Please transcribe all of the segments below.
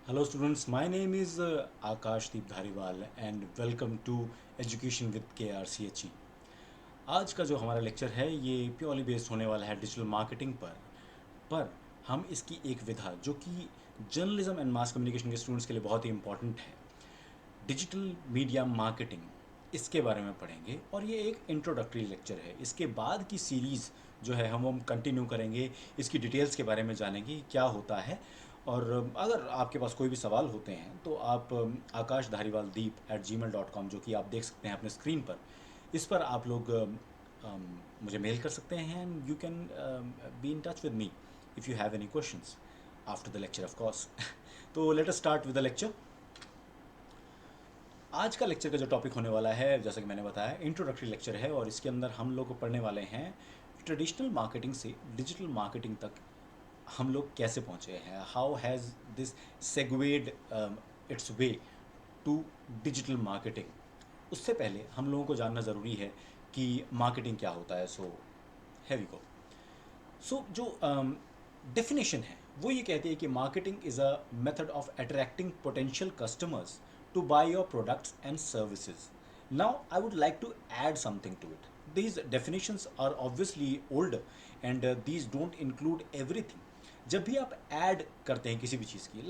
Hello students, my name is Akash Deep Dhariwal and welcome to Education with KRCHE। आज का जो हमारा lecture है ये प्योरली बेस्ड होने वाला है डिजिटल मार्केटिंग पर हम इसकी एक विधा जो कि जर्नलिज्म एंड मास कम्युनिकेशन के स्टूडेंट्स के लिए बहुत ही इंपॉर्टेंट है, डिजिटल मीडिया मार्केटिंग, इसके बारे में पढ़ेंगे। और ये एक इंट्रोडक्टरी लेक्चर है। इसके बाद की सीरीज़ जो है हम कंटिन्यू करेंगे, इसकी डिटेल्स के बारे में जानेंगे क्या होता है। और अगर आपके पास कोई भी सवाल होते हैं तो आप आकाश धारीवाल दीप @gmail.com, जो कि आप देख सकते हैं अपने स्क्रीन पर, इस पर आप लोग मुझे मेल कर सकते हैं and you can be in touch with me if you have any questions after the lecture of course. तो let us start with the lecture. आज का लेक्चर का जो टॉपिक होने वाला है, जैसा कि मैंने बताया, इंट्रोडक्टरी लेक्चर है और इसके अंदर हम लोग पढ़ने वाले हैं ट्रेडिशनल मार्केटिंग से डिजिटल मार्केटिंग तक हम लोग कैसे पहुँचे हैं, how has this segued its way to digital marketing. उससे पहले हम लोगों को जानना ज़रूरी है कि मार्केटिंग क्या होता है। So have you go. सो जो डेफिनेशन है वो ये कहती है कि marketing is a method of attracting potential customers to buy your products and services. Now, I would like to add something to it. These definitions are obviously older and these don't include everything. जब भी आप add करते हैं किसी भी चीज़ की,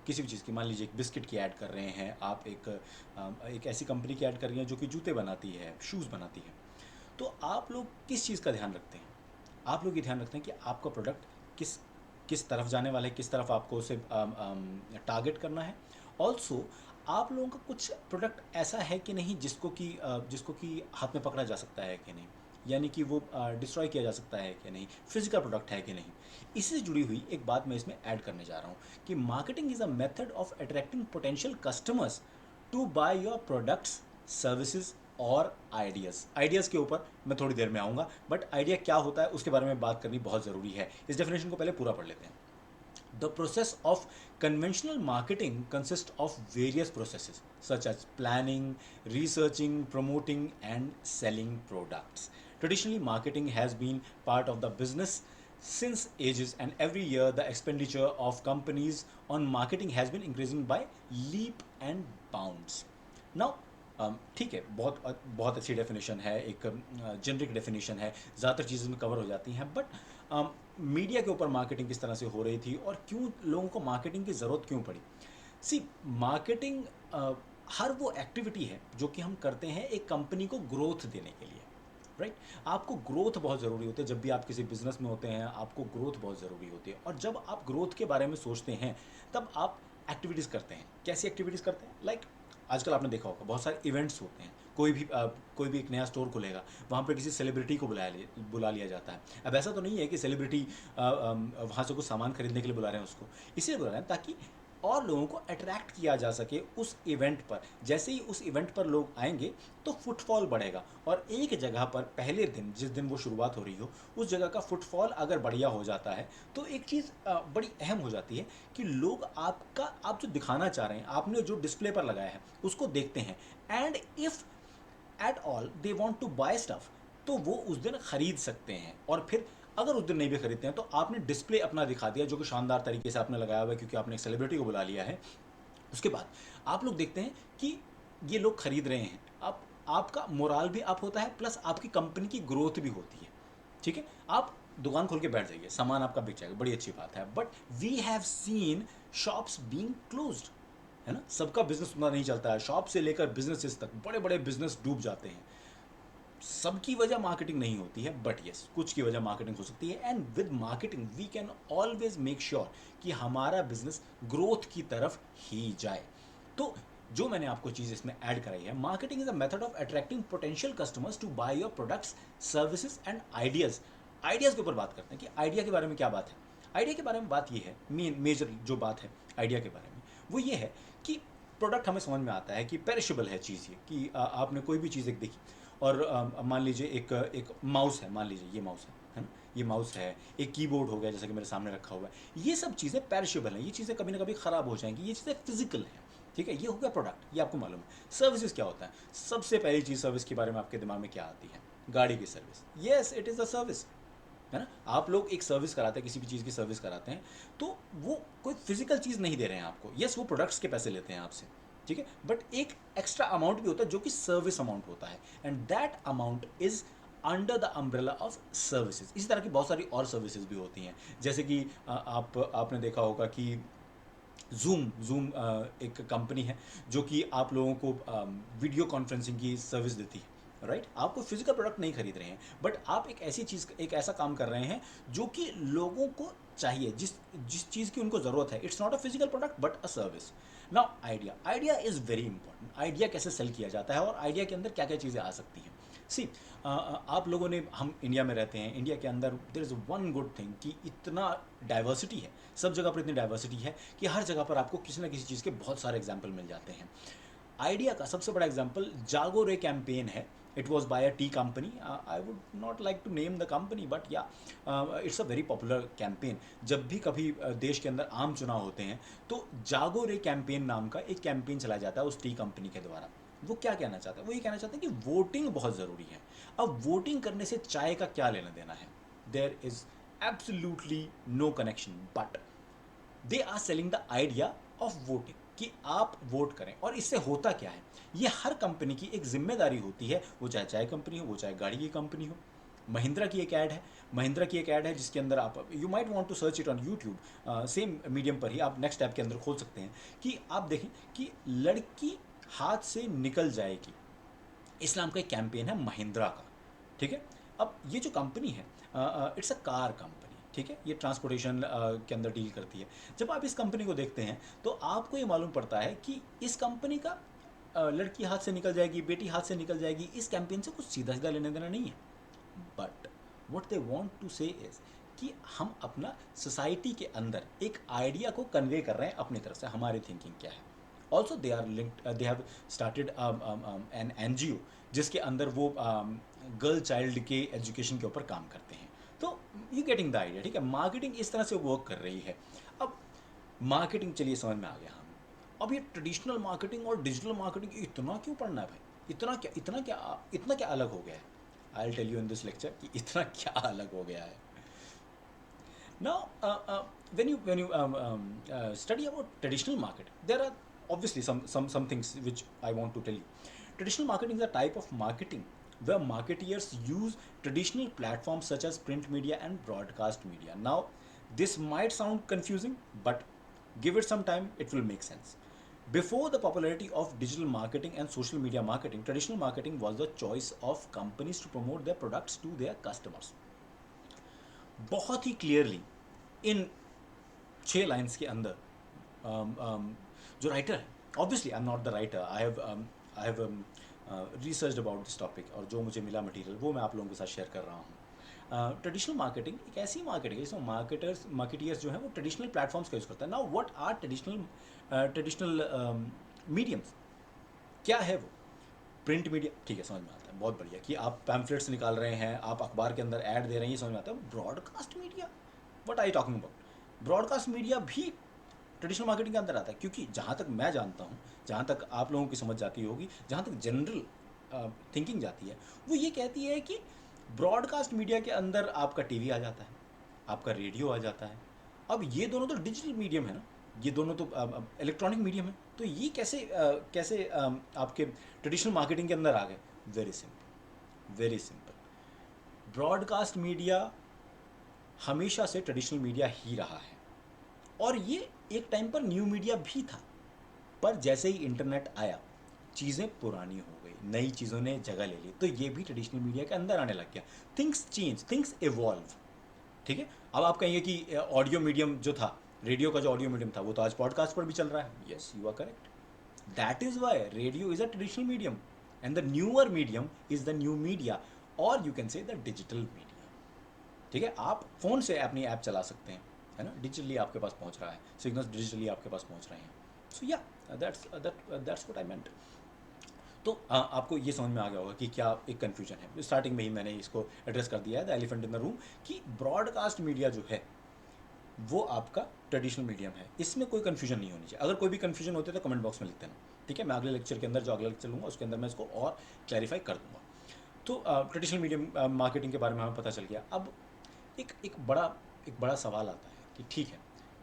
किसी भी चीज़ की, मान लीजिए एक बिस्किट की ऐड कर रहे हैं आप, एक ऐसी कंपनी की ऐड कर रही हैं जो कि जूते बनाती है, शूज़ बनाती है, तो आप लोग किस चीज़ का ध्यान रखते हैं? आप लोग ये ध्यान रखते हैं कि आपका प्रोडक्ट किस किस तरफ जाने वाला है, किस तरफ आपको उसे टारगेट करना है। ऑल्सो आप लोगों का कुछ प्रोडक्ट ऐसा है कि नहीं जिसको कि हाथ में पकड़ा जा सकता है कि नहीं, यानी कि वो डिस्ट्रॉय किया जा सकता है कि नहीं, फिजिकल प्रोडक्ट है कि नहीं। इससे जुड़ी हुई एक बात मैं इसमें ऐड करने जा रहा हूँ कि marketing is a method of attracting potential customers to buy your products, services और आइडियाज़ के ऊपर मैं थोड़ी देर में आऊँगा, बट आइडिया क्या होता है उसके बारे में बात करनी बहुत ज़रूरी है। इस डेफिनेशन को पहले पूरा पढ़ लेते हैं। The process of conventional marketing consists of various processes such as planning, researching, promoting, and selling products. Traditionally, marketing has been part of the business since ages, and every year the expenditure of companies on marketing has been increasing by leap and bounds. Now, ठीक है, बहुत बहुत अच्छी definition है, एक generic definition है, ज़्यादातर चीज़ें में कवर हो जाती हैं। बट मीडिया के ऊपर मार्केटिंग किस तरह से हो रही थी और क्यों लोगों को मार्केटिंग की ज़रूरत क्यों पड़ी? सी, मार्केटिंग हर वो एक्टिविटी है जो कि हम करते हैं एक कंपनी को ग्रोथ देने के लिए, राइट। आपको ग्रोथ बहुत ज़रूरी होती है। जब भी आप किसी बिजनेस में होते हैं आपको ग्रोथ बहुत ज़रूरी होती है, और जब आप ग्रोथ के बारे में सोचते हैं तब आप एक्टिविटीज़ करते हैं। कैसी एक्टिविटीज़ करते हैं? आजकल आपने देखा होगा बहुत सारे इवेंट्स होते हैं। कोई भी एक नया स्टोर खुलेगा, वहाँ पे किसी सेलिब्रिटी को बुला लिया जाता है। अब ऐसा तो नहीं है कि सेलिब्रिटी वहाँ से कुछ सामान खरीदने के लिए बुला रहे हैं उसको, इसलिए बुला रहे हैं ताकि और लोगों को अट्रैक्ट किया जा सके उस इवेंट पर। जैसे ही उस इवेंट पर लोग आएंगे तो फुटफॉल बढ़ेगा, और एक जगह पर पहले दिन, जिस दिन वो शुरुआत हो रही हो, उस जगह का फुटफॉल अगर बढ़िया हो जाता है तो एक चीज़ बड़ी अहम हो जाती है कि लोग आप जो दिखाना चाह रहे हैं, आपने जो डिस्प्ले पर लगाया है उसको देखते हैं, and if at all they want to buy stuff, तो वो उस दिन खरीद सकते हैं। और फिर अगर उस दिन नहीं भी खरीदते हैं तो आपने डिस्प्ले अपना दिखा दिया जो कि शानदार तरीके से आपने लगाया हुआ है, क्योंकि आपने एक सेलिब्रिटी को बुला लिया है। उसके बाद आप लोग देखते हैं कि ये लोग खरीद रहे हैं, आप आपका मोराल भी अप होता है, प्लस आपकी कंपनी की ग्रोथ भी होती है। ठीक है, आप दुकान खोल के बैठ जाइए, सामान आपका बिक जाएगा, बड़ी अच्छी बात है। But we have seen shops being closed, है ना। सबका बिजनेस उतना नहीं चलता है, शॉप से लेकर बिजनेसेस तक बड़े बड़े बिजनेस डूब जाते हैं। सबकी वजह मार्केटिंग नहीं होती है, बट यस, कुछ की वजह मार्केटिंग हो सकती है। And with marketing we can always make sure कि हमारा बिजनेस ग्रोथ की तरफ ही जाए। तो जो मैंने आपको चीज़ इसमें ऐड कराई है, marketing is a method of attracting potential customers to buy your products, services and ideas. Ideas के ऊपर बात करते हैं कि आइडिया के बारे में क्या बात है। आइडिया के बारे में बात ये है, मेजर जो बात है आइडिया के बारे में, वो ये है कि प्रोडक्ट हमें समझ में आता है कि पेरिशेबल है चीज़, ये कि आपने कोई भी चीज़ एक देखी, और मान लीजिए एक माउस है, मान लीजिए ये माउस है ना, ये माउस है, एक कीबोर्ड हो गया जैसा कि मेरे सामने रखा हुआ है, ये सब चीज़ें पेरिशेबल हैं, ये चीज़ें कभी ना कभी ख़राब हो जाएंगी, ये चीज़ें फिजिकल हैं। ठीक है, ये हो गया प्रोडक्ट, ये आपको मालूम है। सर्विसेज क्या होता है? सबसे पहली चीज़ सर्विस के बारे में आपके दिमाग में क्या आती है? गाड़ी की service. Yes, it is a service, है ना। आप लोग एक सर्विस कराते हैं, किसी भी चीज़ की सर्विस कराते हैं, तो वो कोई फिजिकल चीज़ नहीं दे रहे हैं आपको। यस, वो प्रोडक्ट्स के पैसे लेते हैं आपसे, ठीक है, बट एक एक्स्ट्रा अमाउंट भी होता है जो कि सर्विस अमाउंट होता है, and that amount is under the umbrella of services. इसी तरह की बहुत सारी और सर्विसेज भी होती हैं, जैसे कि आपने देखा होगा कि जूम जूम एक कंपनी है जो कि आप लोगों को वीडियो कॉन्फ्रेंसिंग की सर्विस देती है, राइट। आप कोई फिजिकल प्रोडक्ट नहीं खरीद रहे हैं, बट आप एक ऐसी चीज़, एक ऐसा काम कर रहे हैं जो कि लोगों को चाहिए, जिस जिस चीज़ की उनको ज़रूरत है। It's not a physical product but a service. Now idea is very important. Idea कैसे सेल किया जाता है और आइडिया के अंदर क्या क्या चीज़ें आ सकती हैं। सी, आप लोगों ने, हम इंडिया में रहते हैं, इंडिया के अंदर there is one good thing कि इतना डाइवर्सिटी है, सब जगह पर इतनी डाइवर्सिटी है कि हर जगह पर आपको किसी ना किसी चीज़ के बहुत सारे एग्जाम्पल मिल जाते हैं। आइडिया का सबसे बड़ा एग्जाम्पल जागो रे कैंपेन है। It was by a tea company. I would not like to name the company, but yeah it's a very popular campaign. जब भी कभी देश के अंदर आम चुनाव होते हैं तो जागो रे कैंपेन नाम का एक कैंपेन चलाया जाता है उस टी कंपनी के द्वारा। वो क्या कहना चाहता है? वो ये कहना चाहते हैं कि वोटिंग बहुत ज़रूरी है। अब वोटिंग करने से चाय का क्या लेना देना है? There is absolutely no connection, but they are selling the idea of voting, कि आप वोट करें। और इससे होता क्या है, ये हर कंपनी की एक जिम्मेदारी होती है, वो चाहे चाय कंपनी हो, वो चाहे गाड़ी की कंपनी हो। महिंद्रा की एक ऐड है, महिंद्रा की एक ऐड है जिसके अंदर आप, you might want to search it on YouTube, same medium पर ही आप नेक्स्ट ऐप के अंदर खोल सकते हैं, कि आप देखें कि लड़की हाथ से निकल जाएगी, इस्लाम का एक कैंपेन है महिंद्रा का, ठीक है। अब ये जो कंपनी है, इट्स अ कार कंपनी, ठीक है, ये ट्रांसपोर्टेशन के अंदर डील करती है। जब आप इस कंपनी को देखते हैं तो आपको ये मालूम पड़ता है कि इस कंपनी का लड़की हाथ से निकल जाएगी, बेटी हाथ से निकल जाएगी, इस कैंपेन से कुछ सीधा सीधा लेने देना नहीं है। But what they want to say is कि हम अपना सोसाइटी के अंदर एक आइडिया को कन्वे कर रहे हैं अपनी तरफ से, हमारी थिंकिंग क्या है। Also they are linked, they have started an NGO जिसके अंदर वो गर्ल चाइल्ड के एजुकेशन के ऊपर काम करते हैं। तो यू गेटिंग द आइडिया, ठीक है। मार्केटिंग इस तरह से वर्क कर रही है। अब मार्केटिंग चलिए समझ में आ गया हमें। अब ये ट्रेडिशनल मार्केटिंग और डिजिटल मार्केटिंग इतना क्यों पढ़ना है भाई? इतना क्या अलग हो गया है? I will tell you in this lecture कि इतना क्या अलग हो गया है। Now, when you study about traditional marketing, there are obviously some things which I want to tell you. Traditional marketing is a type of marketing where marketeers use traditional platforms such as print media and broadcast media. Now, this might sound confusing, but give it some time, it will make sense. Before the popularity of digital marketing and social media marketing, traditional marketing was the choice of companies to promote their products to their customers. बहुत ही clearly in 6 lines के अंदर जो writer है, obviously I am not the writer, I have research about this topic, और जो मुझे मिला material वो मैं आप लोगों के साथ शेयर कर रहा हूँ। ट्रेडिशनल मार्केटिंग एक ऐसी मार्केटिंग है जिसमें मार्केटियर्स जो हैं वो ट्रेडिशनल प्लेटफॉर्म्स का यूज़ करते हैं। Now what are traditional mediums? क्या है वो? प्रिंट मीडिया, ठीक है, समझ में आता है, बहुत बढ़िया, कि आप पैम्फलेट्स निकाल रहे हैं, आप अखबार के अंदर ऐड दे रहे हैं, ये समझ में आता है। Broadcast media, what are you talking about? Broadcast media भी ट्रेडिशनल मार्केटिंग के अंदर आता है, क्योंकि जहाँ तक मैं जानता हूँ, जहाँ तक आप लोगों की समझ जाती होगी, जहाँ तक जनरल थिंकिंग जाती है, वो ये कहती है कि ब्रॉडकास्ट मीडिया के अंदर आपका टीवी आ जाता है, आपका रेडियो आ जाता है। अब ये दोनों तो डिजिटल मीडियम है ना, ये दोनों तो इलेक्ट्रॉनिक मीडियम है, तो ये कैसे आपके ट्रेडिशनल मार्केटिंग के अंदर आ गए? Very simple, very simple. Broadcast media हमेशा से ट्रेडिशनल मीडिया ही रहा है, और ये एक टाइम पर न्यू मीडिया भी था, पर जैसे ही इंटरनेट आया चीज़ें पुरानी हो गई, नई चीज़ों ने जगह ले ली, तो ये भी ट्रेडिशनल मीडिया के अंदर आने लग गया। थिंग्स चेंज, थिंग्स इवॉल्व, ठीक है। अब आप कहेंगे कि ऑडियो मीडियम जो था, रेडियो का जो ऑडियो मीडियम था, वो तो आज पॉडकास्ट पर भी चल रहा है। Yes, you are correct. That is why radio is a traditional medium and the newer medium is the new media, और you can say the digital media, ठीक है। आप फ़ोन से अपनी ऐप चला सकते हैं, है ना, डिजिटली आपके पास पहुंच रहा है, सिग्नल्स डिजिटली आपके पास पहुंच रहे हैं। सो या दैट्स व्हाट आई मेंट। तो आपको ये समझ में आ गया होगा कि क्या एक कन्फ्यूजन है। स्टार्टिंग में ही मैंने इसको एड्रेस कर दिया है, the elephant in the room, कि ब्रॉडकास्ट मीडिया जो है वो आपका ट्रेडिशनल मीडियम है, इसमें कोई कन्फ्यूजन नहीं होनी चाहिए। अगर कोई भी कन्फ्यूजन होती है तो कमेंट बॉक्स में लिख देना, ठीक है। मैं अगले लेक्चर के अंदर, जो अगला लेक्चर लूँगा उसके अंदर मैं इसको और क्लैरिफाई कर दूँगा। तो ट्रेडिशनल मीडियम मार्केटिंग के बारे में हमें पता चल गया। अब एक बड़ा सवाल आता है कि ठीक है,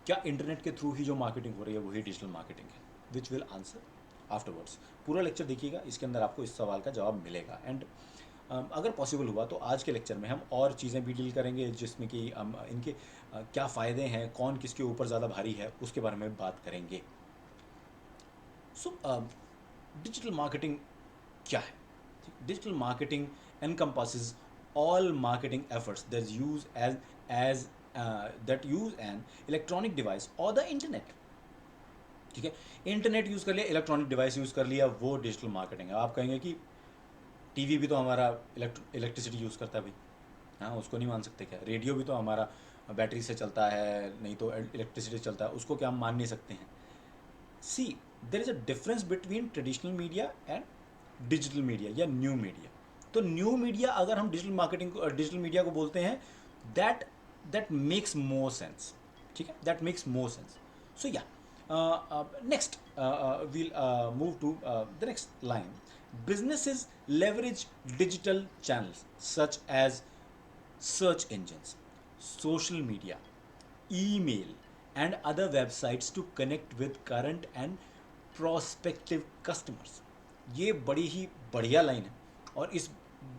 क्या इंटरनेट के थ्रू ही जो मार्केटिंग हो रही है वही डिजिटल मार्केटिंग है? Which will answer afterwards. पूरा लेक्चर देखिएगा, इसके अंदर आपको इस सवाल का जवाब मिलेगा। एंड अगर पॉसिबल हुआ तो आज के लेक्चर में हम और चीज़ें भी डील करेंगे, जिसमें कि हम इनके क्या फ़ायदे हैं, कौन किसके ऊपर ज़्यादा भारी है, उसके बारे में बात करेंगे। सो डिजिटल मार्केटिंग क्या है? Digital marketing encompasses all marketing efforts that use an electronic device or the internet। ठीक है, इंटरनेट यूज़ कर लिया, इलेक्ट्रॉनिक डिवाइस यूज़ कर लिया, वो डिजिटल मार्केटिंग है। आप कहेंगे कि टीवी भी तो हमारा इलेक्ट्रिसिटी यूज़ करता है भाई, हाँ, उसको नहीं मान सकते क्या? रेडियो भी तो हमारा बैटरी से चलता है, नहीं तो इलेक्ट्रिसिटी चलता है, उसको क्या हम मान नहीं सकते हैं? See, there is a difference between traditional media and digital media या न्यू मीडिया। तो न्यू मीडिया अगर हम डिजिटल मीडिया को बोलते हैं, that that makes more sense. ठीक है, that makes more sense. So yeah next we'll move to the next line. Businesses leverage digital channels such as search engines, social media, email, and other websites to connect with current and prospective customers। ये बड़ी ही बढ़िया line है, और इस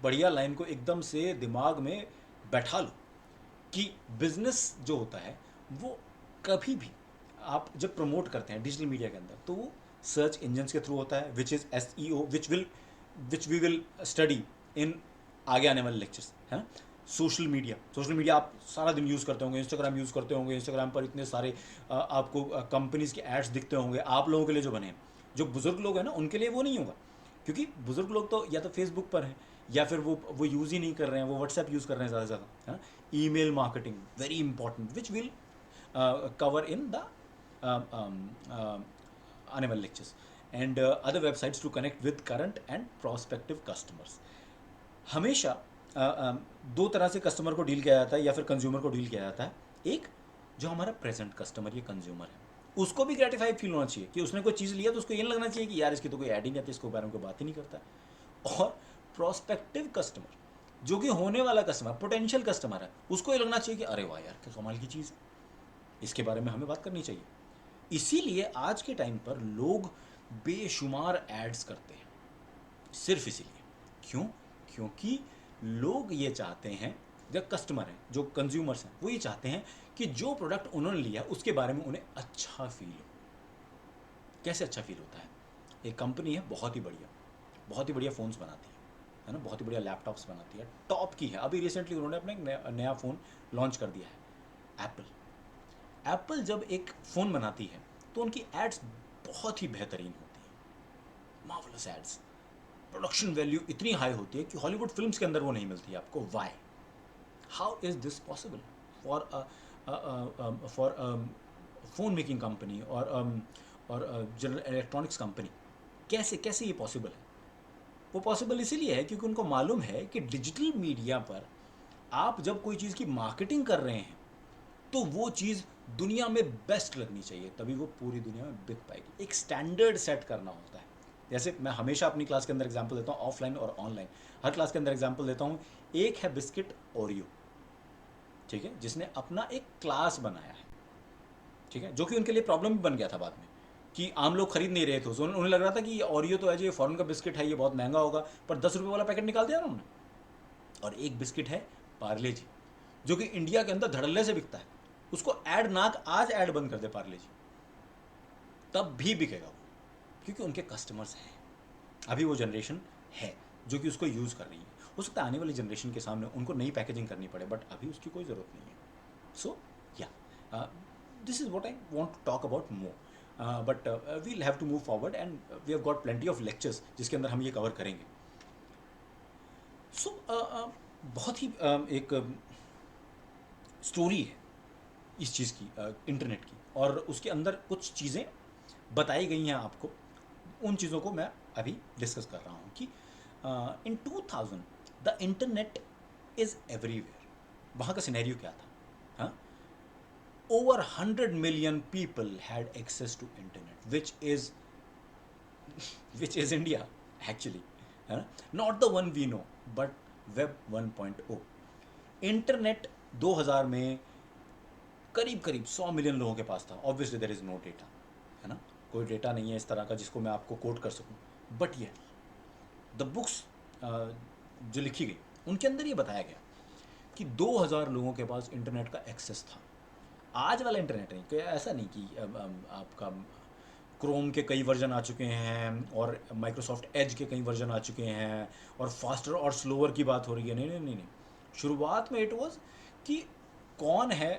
बढ़िया line को एकदम से दिमाग में बैठा लो कि बिजनेस जो होता है वो कभी भी आप जब प्रमोट करते हैं डिजिटल मीडिया के अंदर, तो वो सर्च इंजन्स के थ्रू होता है, which is SEO, which we will study in आगे आने वाले लेक्चर्स, है ना। सोशल मीडिया आप सारा दिन यूज़ करते होंगे, इंस्टाग्राम यूज़ करते होंगे, इंस्टाग्राम पर इतने सारे आपको कंपनीज़ के एड्स दिखते होंगे, आप लोगों के लिए जो बने हैं। जो बुज़ुर्ग लोग हैं ना, उनके लिए वो नहीं होगा, क्योंकि बुज़ुर्ग लोग तो या तो फेसबुक पर हैं, या फिर वो यूज़ ही नहीं कर रहे हैं, वो व्हाट्सएप यूज़ कर रहे हैं ज़्यादा से ज़्यादा, है ना। Email marketing very important, which will cover in the आने वाले lectures, and other websites to connect with current and prospective customers। हमेशा दो तरह से कस्टमर को डील किया जाता है या फिर कंज्यूमर को डील किया जाता है। एक, जो हमारा प्रेजेंट कस्टमर या कंज्यूमर है, उसको भी ग्रेटिफाइड फील होना चाहिए कि उसने कोई चीज़ लिया तो उसको ये लगना चाहिए कि यार इसकी तो कोई ऐड ही नहीं आती, इसके बारे में कोई बात ही नहीं करता। और प्रोस्पेक्टिव कस्टमर, जो कि होने वाला कस्टमर, पोटेंशियल कस्टमर है, उसको ये लगना चाहिए कि अरे वाह यार क्या कमाल की चीज़ है, इसके बारे में हमें बात करनी चाहिए। इसीलिए आज के टाइम पर लोग बेशुमार एड्स करते हैं, सिर्फ इसीलिए। क्यों? क्योंकि लोग ये चाहते हैं, जो कस्टमर हैं, जो कंज्यूमर्स हैं, वो ये चाहते हैं कि जो प्रोडक्ट उन्होंने लिया उसके बारे में उन्हें अच्छा फील हो। कैसे अच्छा फील होता है? एक कंपनी है बहुत ही बढ़िया फ़ोन्स बनाती है ना, बहुत ही बढ़िया लैपटॉप्स बनाती है, टॉप की है। अभी रिसेंटली उन्होंने अपना एक नया फ़ोन लॉन्च कर दिया है, एप्पल जब एक फ़ोन बनाती है तो उनकी एड्स बहुत ही बेहतरीन होती हैं, मार्वलस एड्स। प्रोडक्शन वैल्यू इतनी हाई होती है कि हॉलीवुड फिल्म्स के अंदर वो नहीं मिलती है आपको। Why? How is this possible for for phone making company और जनरल इलेक्ट्रॉनिक्स कंपनी? कैसे कैसे ये पॉसिबल है? वो पॉसिबल इसीलिए है क्योंकि उनको मालूम है कि डिजिटल मीडिया पर आप जब कोई चीज़ की मार्केटिंग कर रहे हैं तो वो चीज़ दुनिया में बेस्ट लगनी चाहिए, तभी वो पूरी दुनिया में बिक पाएगी। एक स्टैंडर्ड सेट करना होता है। जैसे मैं हमेशा अपनी क्लास के अंदर एग्जांपल देता हूँ, ऑफलाइन और ऑनलाइन, हर क्लास के अंदर एग्जांपल देता हूँ। एक है बिस्किट ओरियो, ठीक है, जिसने अपना एक क्लास बनाया है, ठीक है, जो कि उनके लिए प्रॉब्लम भी बन गया था बाद में, कि आम लोग खरीद नहीं रहे थे उसको। उन्हें लग रहा था कि ये ओरियो तो है जो ये फॉरेन का बिस्किट है, ये बहुत महंगा होगा, पर 10 रुपये वाला पैकेट निकाल दिया ना उन्होंने। और एक बिस्किट है पार्ले जी, जो कि इंडिया के अंदर धड़ल्ले से बिकता है, उसको ऐड नाक आज ऐड बंद कर दे पार्ले जी, तब भी बिकेगा वो, क्योंकि उनके कस्टमर्स हैं। अभी वो जनरेशन है जो कि उसको यूज़ कर रही है। हो सकता है आने वाली जनरेशन के सामने उनको नई पैकेजिंग करनी पड़े, बट अभी उसकी कोई ज़रूरत नहीं है। सो या this is what I want to talk about more, but we'll have to move forward and we have got plenty of lectures जिसके अंदर हम ये कवर करेंगे। सो बहुत ही एक स्टोरी है इस चीज़ की, इंटरनेट की, और उसके अंदर कुछ चीज़ें बताई गई हैं आपको। उन चीज़ों को मैं अभी डिस्कस कर रहा हूँ कि in 2000 the internet is everywhere. वहाँ का सिनेरियो क्या था? हाँ, over 100 million people had access to internet, which is India actually, है ना। Not the one we know, but web 1.0। Internet 2000 में करीब करीब 100 मिलियन लोगों के पास था। Obviously there is no data, है ना, कोई डेटा नहीं है इस तरह का जिसको मैं आपको कोट कर सकूं। बट ये द बुक्स जो लिखी गई उनके अंदर ये बताया गया कि 2000 लोगों के पास इंटरनेट का एक्सेस था। आज वाला इंटरनेट नहीं, कोई ऐसा नहीं कि आपका क्रोम के कई वर्जन आ चुके हैं और माइक्रोसॉफ्ट एज के कई वर्जन आ चुके हैं और फास्टर और स्लोअर की बात हो रही है। नहीं नहीं नहीं नहीं, शुरुआत में इट वाज कि कौन है,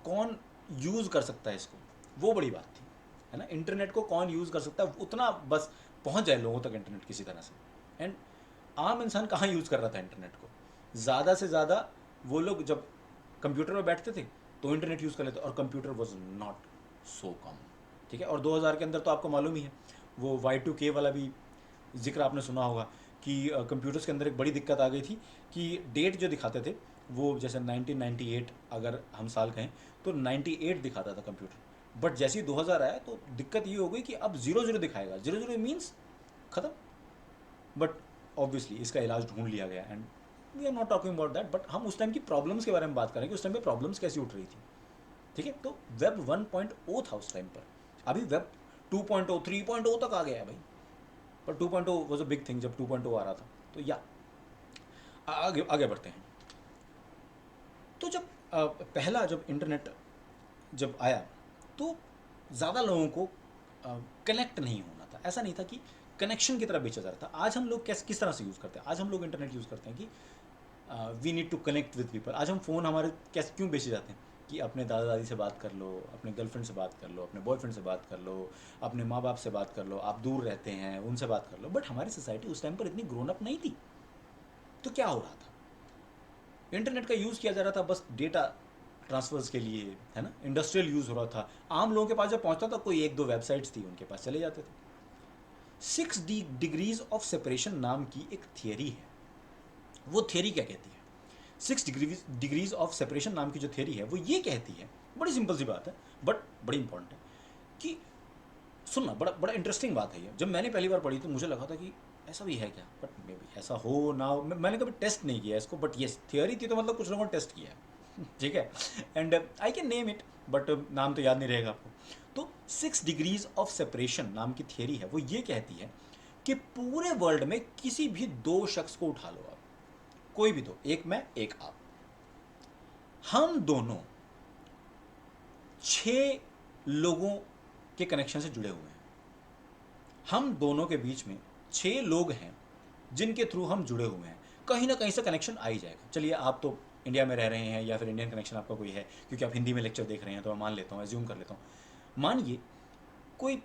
कौन यूज़ कर सकता है इसको, वो बड़ी बात थी, है ना। इंटरनेट को कौन यूज़ कर सकता है, उतना बस पहुंच जाए लोगों तक इंटरनेट किसी तरह से। एंड आम इंसान कहाँ यूज़ कर रहा था इंटरनेट को, ज़्यादा से ज़्यादा वो लोग जब कंप्यूटर में बैठते थे तो इंटरनेट यूज़ कर लेते, और computer was not so common, ठीक है। और 2000 के अंदर तो आपको मालूम ही है वो Y2K वाला भी जिक्र आपने सुना होगा कि कंप्यूटर्स के अंदर एक बड़ी दिक्कत आ गई थी कि डेट जो दिखाते थे वो जैसे 1998 अगर हम साल कहें तो 98 दिखाता था कंप्यूटर, बट जैसे ही 2000 आया तो दिक्कत ये हो गई कि अब 00 दिखाएगा। 00 मीन्स ख़त्म। बट ऑब्वियसली इसका इलाज ढूंढ लिया गया and we are not talking about that, but हम उस टाइम की प्रॉब्लम्स के बारे में बात करें कि उस टाइम पे प्रॉब्लम्स कैसी उठ रही थी, ठीक है। तो वेब 1.0 था उस टाइम पर, अभी वेब 2.0 3.0 तक आ गया है भाई, पर 2.0 वॉज अ बिग थिंग जब 2.0 आ रहा था। तो या आगे आगे बढ़ते हैं। तो जब पहला जब इंटरनेट जब आया तो ज़्यादा लोगों को कनेक्ट नहीं होना था, ऐसा नहीं था कि कनेक्शन की तरफ बेचा जा रहा था। आज हम लोग किस तरह से यूज़ करते हैं, आज हम लोग इंटरनेट यूज़ करते हैं कि we need to connect with people. आज हम फ़ोन हमारे कैसे क्यों बेचे जाते हैं कि अपने दादा दादी से बात कर लो, अपने गर्लफ्रेंड से बात कर लो, अपने बॉयफ्रेंड से बात कर लो, अपने माँ बाप से बात कर लो, आप दूर रहते हैं उनसे बात कर लो। बट हमारी सोसाइटी उस टाइम पर इतनी ग्रोन अप नहीं थी। तो क्या हो रहा था, इंटरनेट का यूज़ किया जा रहा था बस डेटा ट्रांसफर्स के लिए, है ना, इंडस्ट्रियल यूज़ हो रहा था। आम लोगों के पास जब पहुंचता था कोई एक दो वेबसाइट्स थी उनके पास चले जाते थे। 6 डिग्रीज ऑफ सेपरेशन नाम की एक थियरी है। वो थियरी क्या कहती है, 6 डिग्रीज ऑफ सेपरेशन नाम की जो थियरी है वो ये कहती है, बड़ी सिंपल सी बात है बट बड़ी इंपॉर्टेंट है कि सुनना, बड़ा बड़ा इंटरेस्टिंग बात है ये। जब मैंने पहली बार पढ़ी तो मुझे लगा था कि ऐसा भी है क्या, बट मे बी ऐसा हो ना हो। मैंने कभी टेस्ट नहीं किया इसको, बट ये थियरी थी तो मतलब कुछ लोगों ने टेस्ट किया है ठीक है। And I can name it but नाम तो याद नहीं रहेगा आपको। तो 6 डिग्रीज ऑफ सेपरेशन नाम की थियरी है, वो ये कहती है कि पूरे वर्ल्ड में किसी भी दो शख्स को उठा लो आप, कोई भी दो, एक मैं एक आप, हम दोनों 6 लोगों के कनेक्शन से जुड़े हुए हैं। हम दोनों के बीच में 6 लोग हैं जिनके थ्रू हम जुड़े हुए हैं, कहीं ना कहीं से कनेक्शन आ ही जाएगा। चलिए आप तो इंडिया में रह रहे हैं या फिर इंडियन कनेक्शन आपका कोई है क्योंकि आप हिंदी में लेक्चर देख रहे हैं, तो मैं मान लेता हूँ, एज्यूम कर लेता हूँ। मानिए कोई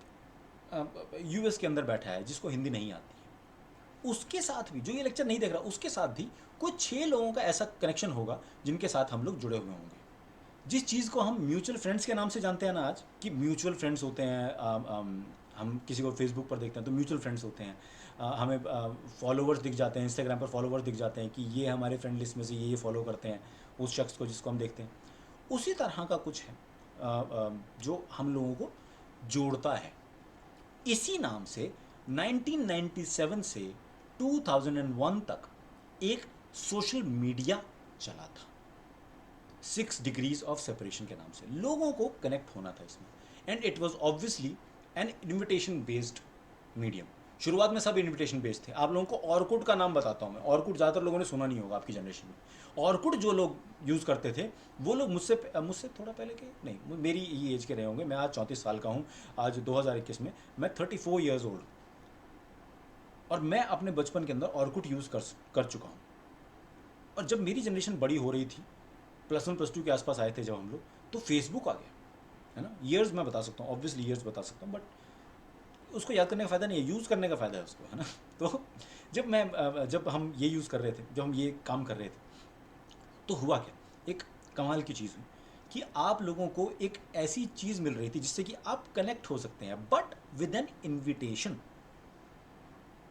यूएस के अंदर बैठा है जिसको हिंदी नहीं आती है, उसके साथ भी, जो ये लेक्चर नहीं देख रहा, उसके साथ भी कोई 6 लोगों का ऐसा कनेक्शन होगा जिनके साथ हम लोग जुड़े हुए होंगे। जिस चीज़ को हम म्यूचुअल फ्रेंड्स के नाम से जानते हैं ना आज, कि म्यूचुअल फ्रेंड्स होते हैं, हम किसी को फेसबुक पर देखते हैं तो म्यूचुअल फ्रेंड्स होते हैं, हमें फॉलोवर्स दिख जाते हैं, इंस्टाग्राम पर फॉलोवर्स दिख जाते हैं कि ये हमारे फ्रेंड लिस्ट में से ये फॉलो करते हैं उस शख्स को जिसको हम देखते हैं। उसी तरह का कुछ है जो हम लोगों को जोड़ता है। इसी नाम से 1997 से 2001 तक एक सोशल मीडिया चला था, 6 डिग्रीज ऑफ सेपरेशन के नाम से। लोगों को कनेक्ट होना था इसमें, and it was obviously an invitation based medium. शुरुआत में सब इन्विटेशन बेस्ड थे। आप लोगों को ऑर्कुट का नाम बताता हूँ मैं, ऑर्कुट ज़्यादातर लोगों ने सुना नहीं होगा आपकी जनरेशन में। ऑर्कुट जो लोग यूज़ करते थे वो लोग मुझसे थोड़ा पहले के नहीं, मेरी ही एज के रहे होंगे। मैं आज 34 साल का हूँ, आज 2021 में मैं 34 ईयर्स ओल्ड, और मैं अपने बचपन के अंदर ऑर्कुट यूज़ कर चुका हूँ। और जब मेरी जनरेशन बड़ी हो रही थी, +1 +2 के आसपास आए थे जब हम लोग, तो फेसबुक आ गया, है ना। ईयर्स मैं बता सकता हूँ, ऑब्वियसली ईयर्स बता सकता हूँ, बट उसको याद करने का फ़ायदा नहीं है, यूज़ करने का फ़ायदा है उसको, है ना। तो जब हम ये यूज़ कर रहे थे, जब हम ये काम कर रहे थे, तो हुआ क्या, एक कमाल की चीज़ हुई कि आप लोगों को एक ऐसी चीज़ मिल रही थी जिससे कि आप कनेक्ट हो सकते हैं, बट विद एन इन्विटेशन।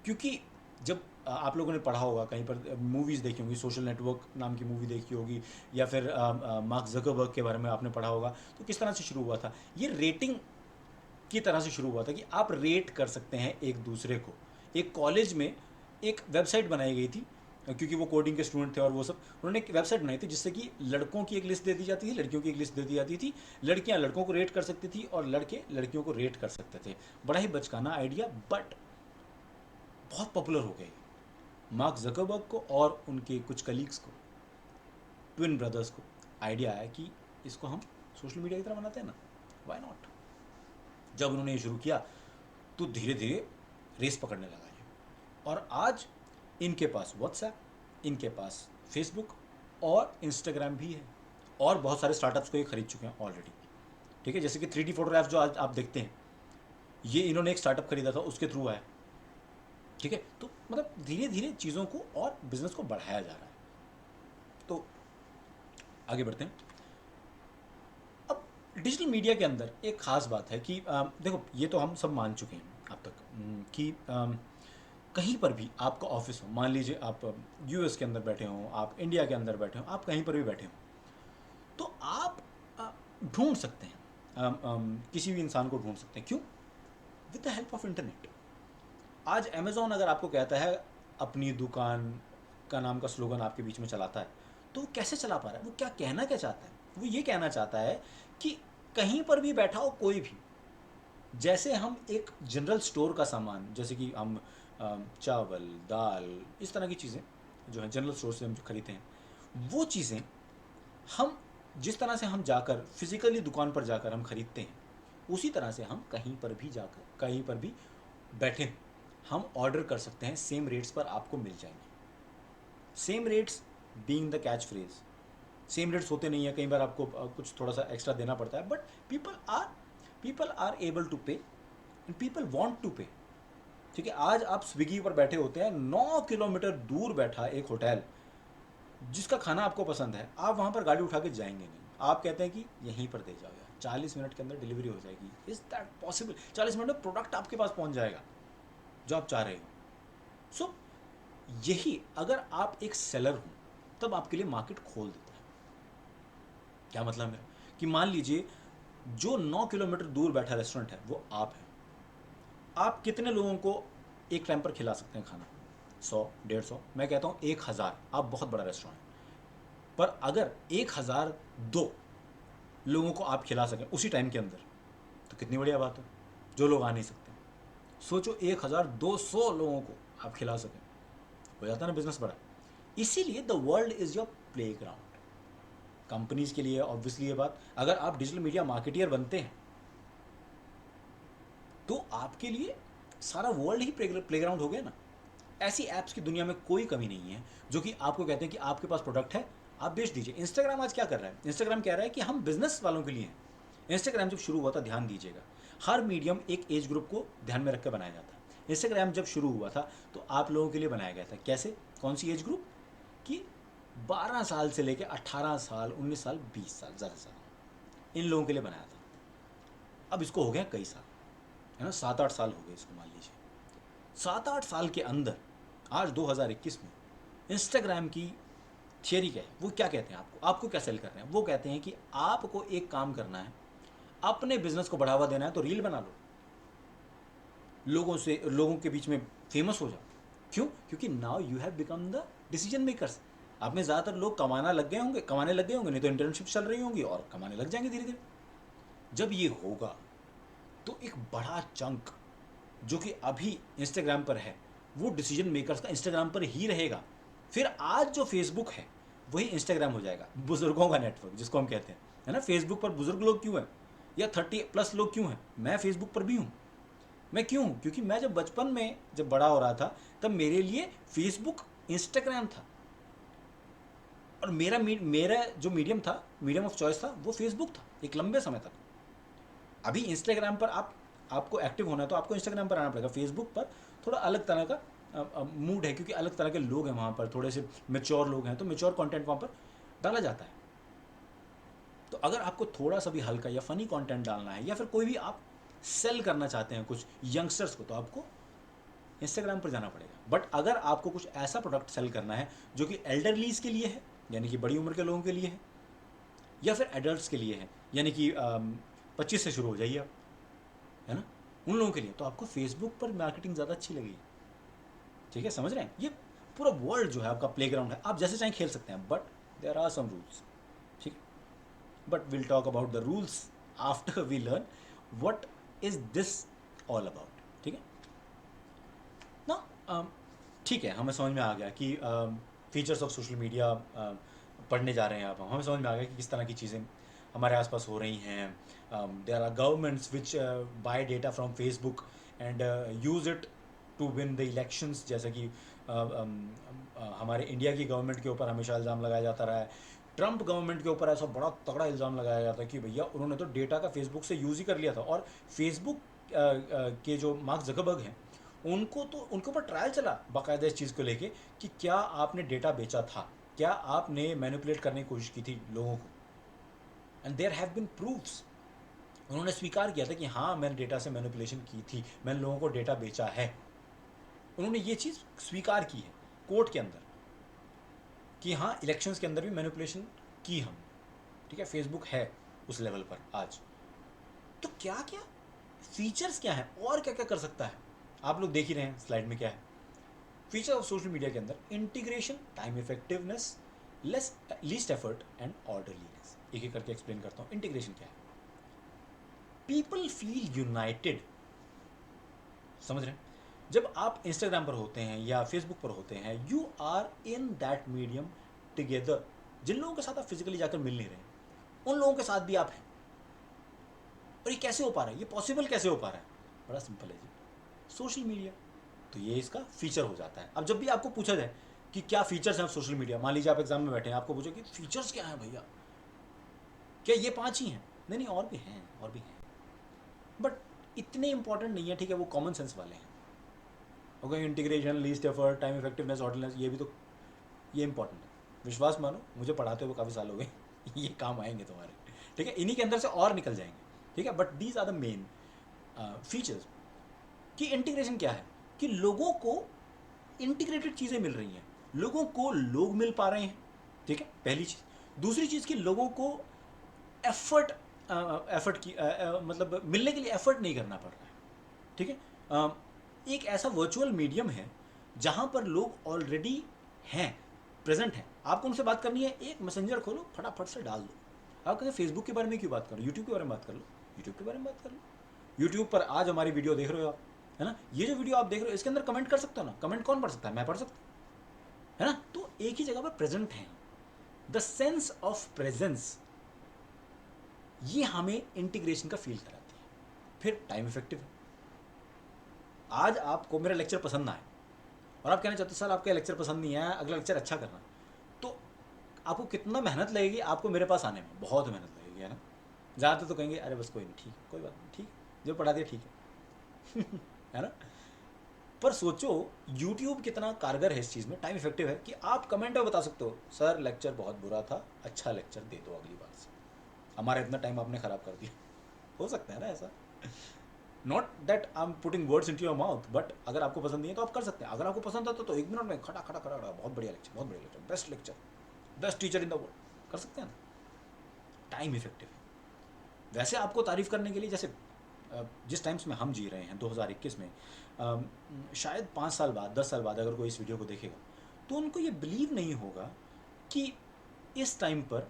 क्योंकि जब आप लोगों ने पढ़ा होगा कहीं पर, मूवीज़ देखी होंगी, सोशल नेटवर्क नाम की मूवी देखी होगी, या फिर मार्क ज़करबर्ग के बारे में आपने पढ़ा होगा, तो किस तरह से शुरू हुआ था, ये रेटिंग की तरह से शुरू हुआ था कि आप रेट कर सकते हैं एक दूसरे को। एक कॉलेज में एक वेबसाइट बनाई गई थी क्योंकि वो कोडिंग के स्टूडेंट थे और वो सब, उन्होंने एक वेबसाइट बनाई थी जिससे कि लड़कों की एक लिस्ट दे दी जाती थी, लड़कियों की एक लिस्ट दे दी जाती थी, लड़कियां लड़कों को रेट कर सकती थी और लड़के लड़कियों को रेट कर सकते थे। बड़ा ही बचकाना आइडिया, बट बहुत पॉपुलर हो गई। मार्क जकरबर्ग को और उनके कुछ कलीग्स को, ट्विन ब्रदर्स को आइडिया आया कि इसको हम सोशल मीडिया की तरह बनाते हैं ना, वाई नॉट। जब उन्होंने ये शुरू किया तो धीरे धीरे रेस पकड़ने लगा ये, और आज इनके पास व्हाट्सएप, इनके पास फेसबुक और इंस्टाग्राम भी है, और बहुत सारे स्टार्टअप्स को ये खरीद चुके हैं ऑलरेडी। ठीक है, जैसे कि 3D फोटोग्राफ जो आज आप देखते हैं, ये इन्होंने एक स्टार्टअप खरीदा था, उसके थ्रू आया। ठीक है, तो मतलब धीरे धीरे चीज़ों को और बिजनेस को बढ़ाया जा रहा है। तो आगे बढ़ते हैं। अब डिजिटल मीडिया के अंदर एक खास बात है कि देखो, ये तो हम सब मान चुके हैं अब तक कि कहीं पर भी आपका ऑफिस हो, मान लीजिए आप यूएस के अंदर बैठे हो, आप इंडिया के अंदर बैठे हो, आप कहीं पर भी बैठे हो, तो आप ढूंढ सकते हैं, किसी भी इंसान को ढूंढ सकते हैं। क्यों? With the help of internet. आज अमेजोन अगर आपको कहता है अपनी दुकान का नाम का स्लोगन आपके बीच में चलाता है, तो वो कैसे चला पा रहा है? वो क्या कहना क्या चाहता है? वो ये कहना चाहता है कि कहीं पर भी बैठा हो कोई भी, जैसे हम एक जनरल स्टोर का सामान, जैसे कि हम चावल दाल इस तरह की चीज़ें जो हैं जनरल स्टोर से हम जो खरीदते हैं, वो चीज़ें हम जिस तरह से हम जाकर फिजिकली दुकान पर जाकर हम खरीदते हैं, उसी तरह से हम कहीं पर भी जाकर कहीं पर भी बैठे हम ऑर्डर कर सकते हैं। सेम रेट्स पर आपको मिल जाएंगे। Same rates being the catch phrase. Same rates होते नहीं है, कई बार आपको कुछ थोड़ा सा एक्स्ट्रा देना पड़ता है, but people are able to pay and people want to pay. ठीक है, आज आप स्विगी पर बैठे होते हैं, 9 किलोमीटर दूर बैठा एक होटल, जिसका खाना आपको पसंद है, आप वहाँ पर गाड़ी उठा के जाएंगे नहीं, आप कहते हैं कि यहीं पर दे जाओ यार, 40 मिनट के अंदर डिलीवरी हो जाएगी। Is that possible? 40 मिनट में प्रोडक्ट आपके पास पहुँच जाएगा जो आप चाह रहे हो। सो यही अगर आप एक सेलर हो तब आपके लिए मार्केट खोल देता है। क्या मतलब मेरा? कि मान लीजिए जो 9 किलोमीटर दूर बैठा रेस्टोरेंट है वो आप हैं, आप कितने लोगों को एक टाइम पर खिला सकते हैं खाना? 100, 150, मैं कहता हूँ 1000। आप बहुत बड़ा रेस्टोरेंट है, पर अगर 1002 लोगों को आप खिला सकें उसी टाइम के अंदर, तो कितनी बढ़िया बात है। जो लोग आ नहीं सकते, सोचो 1200 लोगों को आप खिला सकें, हो जाता है ना बिजनेस बड़ा। इसीलिए the world is your play ground. Companies के लिए ऑब्वियसली ये बात, अगर आप डिजिटल मीडिया मार्केटियर बनते हैं तो आपके लिए सारा वर्ल्ड ही प्ले ग्राउंड हो गया ना। ऐसी ऐप्स की दुनिया में कोई कमी नहीं है जो कि आपको कहते हैं कि आपके पास प्रोडक्ट है, आप बेच दीजिए। इंस्टाग्राम आज क्या कर रहा है? इंस्टाग्राम कह रहा है कि हम बिजनेस वालों के लिए हैं। इंस्टाग्राम जब शुरू हुआ था, ध्यान दीजिएगा, हर मीडियम एक एज ग्रुप को ध्यान में रखकर बनाया जाता है। इंस्टाग्राम जब शुरू हुआ था तो आप लोगों के लिए बनाया गया था। कैसे? कौन सी एज ग्रुप? कि 12 साल से लेकर 18 साल, 19 साल, 20 साल, ज़्यादा से ज़्यादा इन लोगों के लिए बनाया था। अब इसको हो गया कई साल, है ना, 7-8 साल हो गए इसको, मान लीजिए। 7-8 साल के अंदर आज 2021 में इंस्टाग्राम की थियरी क्या है? वो क्या कहते हैं आपको क्या सेल कर रहे हैं? वो कहते हैं कि आपको एक काम करना है, अपने बिजनेस को बढ़ावा देना है तो रील बना लो, लोगों के बीच में फेमस हो जाओ। क्यों? क्योंकि now you have become the decision makers. आप में ज़्यादातर लोग कमाने लग गए होंगे, नहीं तो इंटर्नशिप चल रही होंगी और कमाने लग जाएंगे धीरे धीरे। जब ये होगा तो एक बड़ा चंक जो कि अभी इंस्टाग्राम पर है, वो डिसीजन मेकर्स का इंस्टाग्राम पर ही रहेगा। फिर आज जो फेसबुक है वही इंस्टाग्राम हो जाएगा, बुजुर्गों का नेटवर्क जिसको हम कहते हैं, है ना। फेसबुक पर बुजुर्ग लोग क्यों हैं, या 30+ लोग क्यों हैं? मैं फेसबुक पर भी हूँ। मैं क्यों हूँ? क्योंकि मैं जब बचपन में जब बड़ा हो रहा था तब मेरे लिए फेसबुक इंस्टाग्राम था, और मेरा जो मीडियम ऑफ चॉइस था वो फेसबुक था एक लंबे समय तक। अभी इंस्टाग्राम पर आपको एक्टिव होना है तो आपको इंस्टाग्राम पर आना पड़ेगा। फेसबुक पर थोड़ा अलग तरह का मूड है, क्योंकि अलग तरह के लोग हैं वहाँ पर, थोड़े से मेच्योर लोग हैं, तो मेच्योर कंटेंट वहाँ पर डाला जाता है। तो अगर आपको थोड़ा सा भी हल्का या फ़नी कंटेंट डालना है, या फिर कोई भी आप सेल करना चाहते हैं कुछ यंगस्टर्स को, तो आपको इंस्टाग्राम पर जाना पड़ेगा। बट अगर आपको कुछ ऐसा प्रोडक्ट सेल करना है जो कि एल्डरलीज के लिए है, यानी कि बड़ी उम्र के लोगों के लिए है, या फिर एडल्ट्स के लिए है, यानी कि 25 से शुरू हो जाइए आप, है ना, उन लोगों के लिए, तो आपको फेसबुक पर मार्केटिंग ज़्यादा अच्छी लगेगी। ठीक है, समझ रहे हैं? ये पूरा वर्ल्ड जो है आपका प्लेग्राउंड है, आप जैसे चाहें खेल सकते हैं, but there are some rules, ठीक है। But will talk about the rules after we learn what is this all about, ठीक है ना। ठीक है, हमें समझ में आ गया कि फीचर्स ऑफ सोशल मीडिया पढ़ने जा रहे हैं आप, हमें समझ में आ गया कि किस तरह की चीज़ें हमारे आसपास हो रही हैं। There are governments which buy data from Facebook and use it to win the elections, जैसे कि हमारे इंडिया की गवर्नमेंट के ऊपर हमेशा इल्ज़ाम लगाया जाता रहा है। ट्रंप गवर्नमेंट के ऊपर ऐसा बड़ा तगड़ा इल्ज़ाम लगाया जाता है कि भैया उन्होंने तो डेटा का फेसबुक से यूज़ ही कर लिया था, और फेसबुक के जो मार्क ज़करबर्ग हैं उनको तो उनके ऊपर ट्रायल चला बाकायदा इस चीज़ को लेके कि क्या आपने डेटा बेचा था, क्या आपने मैनिपुलेट करने की कोशिश की थी लोगों को, and there have been proofs. उन्होंने स्वीकार किया था कि हाँ मैंने डेटा से मैनिपुलेशन की थी, मैंने लोगों को डेटा बेचा है। उन्होंने ये चीज़ स्वीकार की है कोर्ट के अंदर कि हाँ इलेक्शंस के अंदर भी मैनिपुलेशन की हम, ठीक है। फेसबुक है उस लेवल पर आज। तो क्या क्या फीचर्स क्या है और क्या क्या कर सकता है, आप लोग देख ही रहे हैं स्लाइड में क्या है। फीचर ऑफ सोशल मीडिया के अंदर integration, time effectiveness, less least effort and orderliness. एक एक करके एक्सप्लेन करता हूँ। इंटीग्रेशन क्या है? पीपल फील यूनाइटेड, समझ रहे हैं? जब आप इंस्टाग्राम पर होते हैं या फेसबुक पर होते हैं, you are in that medium together. जिन लोगों के साथ आप फिजिकली जाकर मिल नहीं रहे उन लोगों के साथ भी आप हैं। और ये कैसे हो पा रहा है, ये पॉसिबल कैसे हो पा रहा है? बड़ा सिंपल है जी, सोशल मीडिया। तो ये इसका फीचर हो जाता है। अब जब भी आपको पूछा जाए कि क्या फीचर्स हैं सोशल मीडिया, मान लीजिए आप एग्जाम में बैठे हैं, आपको पूछो कि फीचर्स क्या हैं भैया, क्या ये 5 ही हैं? नहीं, और भी हैं, और भी हैं, बट इतने इंपॉर्टेंट नहीं है, ठीक है, वो कॉमन सेंस वाले हैं। Okay, integration, least effort, time effectiveness, orderliness, ये भी तो ये इंपॉर्टेंट है। विश्वास मानो, मुझे पढ़ाते हुए काफ़ी साल हो गए ये काम आएंगे तुम्हारे, ठीक है, इन्हीं के अंदर से और निकल जाएंगे, ठीक है। But these are the main features. कि इंटीग्रेशन क्या है? कि लोगों को इंटीग्रेटेड चीज़ें मिल रही हैं, लोगों को लोग मिल पा रहे हैं, ठीक है, पहली चीज़। दूसरी चीज़ कि लोगों को एफर्ट एफर्ट की मतलब मिलने के लिए एफर्ट नहीं करना पड़ रहा है, ठीक है। एक ऐसा वर्चुअल मीडियम है जहाँ पर लोग ऑलरेडी हैं, प्रेजेंट हैं। आपको उनसे बात करनी है, एक मैसेंजर खोलो, फटाफट से डाल दो। आप कहते फेसबुक के बारे में क्यों बात करो, यूट्यूब के बारे में बात कर लो, यूट्यूब के बारे में बात कर लो। यूट्यूब पर आज हमारी वीडियो देख रहे हो आप, है ना, ये जो वीडियो आप देख रहे हो इसके अंदर कमेंट कर सकते हो ना, कमेंट कौन पढ़ सकता है? मैं पढ़ सकता हूँ, है ना। तो एक ही जगह पर प्रेजेंट है, द सेंस ऑफ प्रेजेंस, ये हमें इंटीग्रेशन का फील कराती है। फिर टाइम इफेक्टिव है। आज आपको मेरा लेक्चर पसंद ना आए और आप कहना चाहते हो सर आपका लेक्चर पसंद नहीं आया, अगला लेक्चर अच्छा करना, तो आपको कितना मेहनत लगेगी आपको मेरे पास आने में? बहुत मेहनत लगेगी, है ना। ज़्यादातर तो कहेंगे अरे बस कोई नहीं, ठीक, कोई बात नहीं, ठीक, जो पढ़ा दिया ठीक है है ना। पर सोचो यूट्यूब कितना कारगर है इस चीज़ में, टाइम इफेक्टिव है कि आप कमेंट में बता सकते हो सर लेक्चर बहुत बुरा था, अच्छा लेक्चर दे दो अगली बार से, हमारा इतना टाइम आपने ख़राब कर दिया। हो सकता है ना ऐसा। Not that I am putting words into your mouth, but अगर आपको पसंद नहीं है तो आप कर सकते हैं। अगर आपको पसंद आता तो 1 मिनट में खड़ा खड़ा खड़ा खड़ा, बहुत बढ़िया लेक्चर, बहुत बढ़िया lecture, best lecture, best teacher in the world, कर सकते हैं ना। टाइम इफेक्टिव है। वैसे आपको तारीफ करने के लिए, जैसे जिस टाइम्स में हम जी रहे हैं 2021 में, शायद 5 साल बाद, 10 साल बाद अगर कोई इस वीडियो को देखेगा तो उनको ये बिलीव नहीं होगा कि इस टाइम पर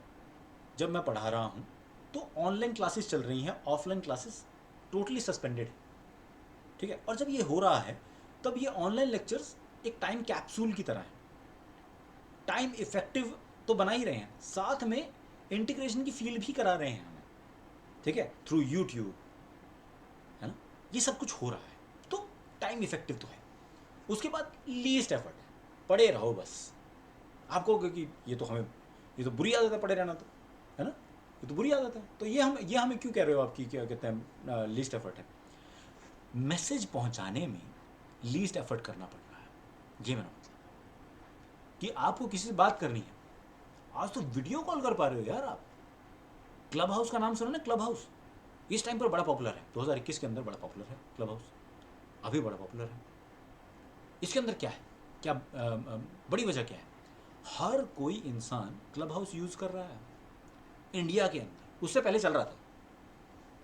जब मैं पढ़ा रहा हूँ तो ऑनलाइन क्लासेस चल रही हैं, ऑफलाइन क्लासेस टोटली सस्पेंडेड है, ठीक है। और जब ये हो रहा है तब ये ऑनलाइन लेक्चर्स एक टाइम कैप्सूल की तरह है। टाइम इफेक्टिव तो बना ही रहे हैं, साथ में इंटीग्रेशन की फील भी करा रहे हैं हमें, ठीक है, थ्रू यूट्यूब, है ना। ये सब कुछ हो रहा है तो टाइम इफेक्टिव तो है। उसके बाद लीस्ट एफर्ट है, पढ़े रहो बस। आपको क्योंकि ये तो हमें, ये तो बुरी आदत है पढ़े रहना, तो है ना, ये तो बुरी आदत है। तो ये हमें क्यों कह रहे हो आपकी, क्या कहते हैं, लीस्ट एफर्ट है। मैसेज पहुंचाने में लीस्ट एफर्ट करना पड़ रहा है, ये मेरा मतलब कि आपको किसी से बात करनी है, आज तो वीडियो कॉल कर पा रहे हो यार आप। क्लब हाउस का नाम सुना ना, क्लब हाउस इस टाइम पर बड़ा पॉपुलर है, 2021 के अंदर बड़ा पॉपुलर है क्लब हाउस, अभी बड़ा पॉपुलर है। इसके अंदर क्या है, क्या बड़ी वजह क्या है? हर कोई इंसान क्लब हाउस यूज़ कर रहा है इंडिया के अंदर। उससे पहले चल रहा था,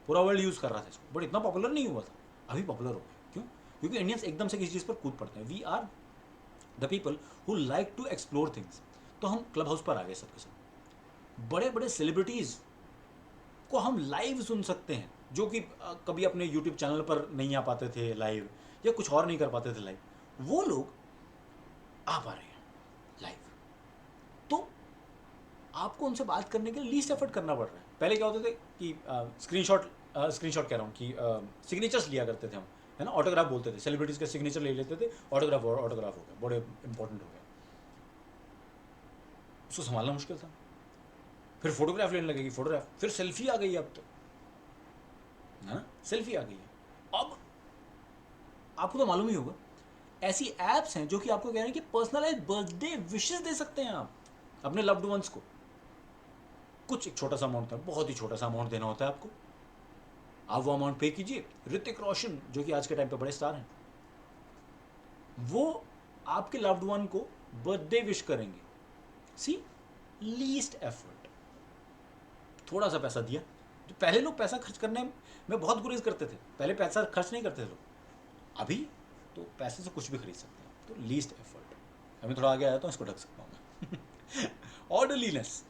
पूरा वर्ल्ड यूज़ कर रहा था इसको, बट इतना पॉपुलर नहीं हुआ था, अभी पॉपुलर हो गया। क्यों? क्योंकि इंडियंस एकदम से किसी चीज़ पर कूद पड़ते हैं। We are the people who like to explore things. तो हम क्लब हाउस पर आ गए सबके सब, बड़े बड़े सेलिब्रिटीज़ को हम लाइव सुन सकते हैं, जो कि कभी अपने यूट्यूब चैनल पर नहीं आ पाते थे लाइव, या कुछ और नहीं कर पाते थे लाइव, वो लोग आ पा रहे हैं लाइव। तो आपको उनसे बात करने के लिए लीस्ट एफर्ट करना पड़ रहा है। पहले क्या होते थे कि स्क्रीनशॉट कह रहा हूँ कि सिग्नेचर्स लिया करते थे हम, है ना, ऑटोग्राफ बोलते थे, सेलिब्रिटीज़ के सिग्नेचर ले लेते थे, ऑटोग्राफ ऑटोग्राफ हो गया, बड़े इंपॉर्टेंट हो गया, उसको संभालना मुश्किल था। फिर फोटोग्राफ लेने लगेगी, फोटोग्राफ, फिर सेल्फी आ गई है अब तो, है ना, सेल्फी आ गई है। अब आपको तो मालूम ही होगा, ऐसी एप्स हैं जो कि आपको कह रहे हैं कि पर्सनलाइज बर्थडे विशेस दे सकते हैं आप अपने लव्ड वंस को। कुछ एक छोटा सा अमाउंट था, बहुत ही छोटा सा अमाउंट देना होता है आपको, आप वो अमाउंट पे कीजिए। ऋतिक रोशन जो कि आज के टाइम पे बड़े स्टार हैं, वो आपके लव्ड वन को बर्थडे विश करेंगे। सी, लीस्ट एफर्ट, थोड़ा सा पैसा दिया। जो पहले लोग पैसा खर्च करने में बहुत गुरेज करते थे, पहले पैसा खर्च नहीं करते थे लोग, अभी तो पैसे से कुछ भी खरीद सकते हैं। तो लीस्ट एफर्ट, अभी थोड़ा आगे आया तो इसको ढक सकता हूँ मैं। ऑर्डरलीनेस,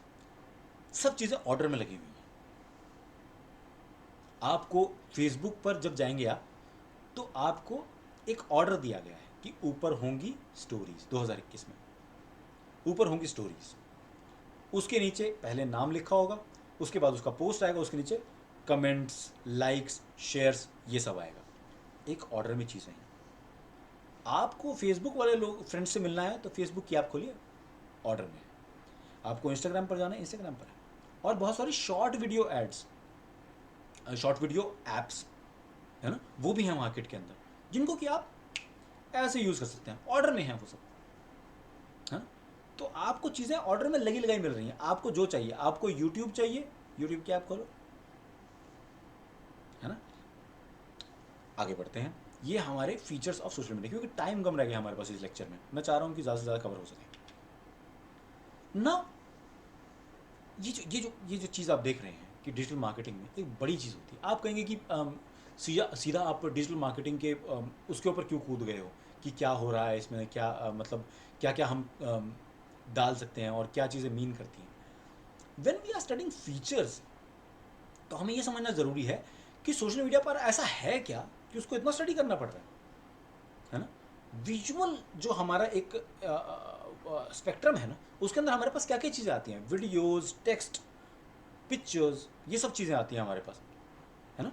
सब चीज़ें ऑर्डर में लगी हुई हैं। आपको फेसबुक पर जब जाएंगे आप, तो आपको एक ऑर्डर दिया गया है कि ऊपर होंगी स्टोरीज, 2021 में ऊपर होंगी स्टोरीज, उसके नीचे पहले नाम लिखा होगा, उसके बाद उसका पोस्ट आएगा, उसके नीचे कमेंट्स, लाइक्स, शेयर्स, ये सब आएगा। एक ऑर्डर में चीज़ें हैं। आपको फेसबुक वाले लोग फ्रेंड्स से मिलना है तो फेसबुक की ऐप खोलिए, ऑर्डर में है। आपको इंस्टाग्राम पर जाना है, इंस्टाग्राम पर है। और बहुत सारी short video ads, short video apps, है ना, वो भी हैं मार्केट के अंदर, जिनको कि आप ऐसे यूज़ कर सकते हैं, ऑर्डर में है वो सब, है ना। तो आपको चीज़ें ऑर्डर में लगी लगाई मिल रही हैं। आपको जो चाहिए, आपको यूट्यूब चाहिए, यूट्यूब की ऐप खोलो, है ना। आगे बढ़ते हैं। ये हमारे फीचर्स ऑफ सोशल मीडिया, क्योंकि टाइम कम रह गया हमारे पास इस लेक्चर में, मैं चाह रहा हूँ कि ज़्यादा से ज़्यादा कवर हो सके ना। ये जो चीज़ आप देख रहे हैं कि डिजिटल मार्केटिंग में एक बड़ी चीज़ होती है। आप कहेंगे कि सीधा सीधा आप डिजिटल मार्केटिंग के उसके ऊपर क्यों कूद गए हो, कि क्या हो रहा है इसमें, क्या मतलब क्या क्या हम डाल सकते हैं और क्या चीज़ें मीन करती हैं। When we are studying features, तो हमें ये समझना ज़रूरी है कि सोशल मीडिया पर ऐसा है क्या कि उसको इतना स्टडी करना पड़ रहा है ना। विजुअल जो हमारा एक स्पेक्ट्रम है ना, उसके अंदर हमारे पास क्या क्या चीज़ें आती हैं, वीडियोस, टेक्स्ट, पिक्चर्स, ये सब चीज़ें आती हैं हमारे पास, है ना।